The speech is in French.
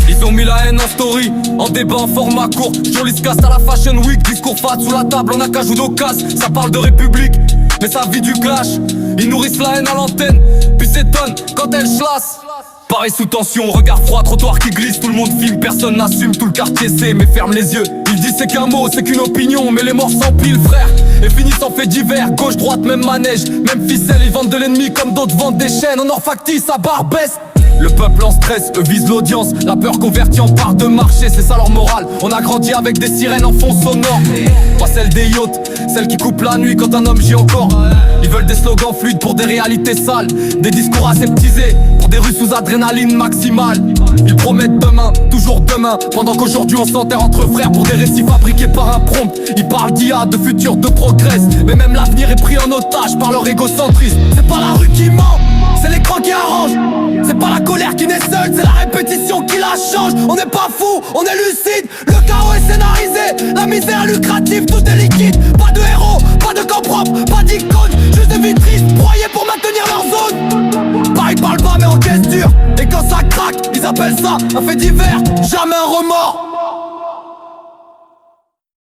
Ils ont mis la haine en story, en débat en format court. Jolis casse à la Fashion Week, discours fat sous la table, on a qu'à jouer nos cases. Ça parle de république, mais ça vit du clash. Ils nourrissent la haine à l'antenne, puis s'étonnent quand elle chlasse. Pareil sous tension, regard froid, trottoir qui glisse. Tout le monde filme, personne n'assume, tout le quartier sait mais ferme les yeux. Ils disent c'est qu'un mot, c'est qu'une opinion, mais les morts s'empilent frère. Et finissent en fait divers, gauche, droite, même manège, même ficelle. Ils vendent de l'ennemi comme d'autres vendent des chaînes. On en factice à Barbès. Le peuple en stress, eux visent l'audience. La peur convertie en part de marché, c'est ça leur morale. On a grandi avec des sirènes en fond sonore. Pas celle des yachts, celle qui coupe la nuit quand un homme gît encore. Ils veulent des slogans fluides pour des réalités sales, des discours aseptisés pour des rues sous adrénaline maximale. Ils promettent demain, toujours demain, pendant qu'aujourd'hui on s'enterre entre frères pour des récits fabriqués par un prompt. Ils parlent d'IA, de futur, de progrès, mais même l'avenir est pris en otage par leur égocentrisme. C'est pas la rue qui ment, c'est l'écran qui arrange. C'est pas la colère qui naît seule, c'est la répétition qui la change. On n'est pas fou, on est lucide, le chaos est scénarisé. La misère lucrative, tout est liquide. Pas de héros, pas de camp propre, pas d'icône, juste des vies broyées pour maintenir leur zone. Paris parle pas mais en caisse dure, et quand ça craque, ils appellent ça un fait divers, jamais un remords.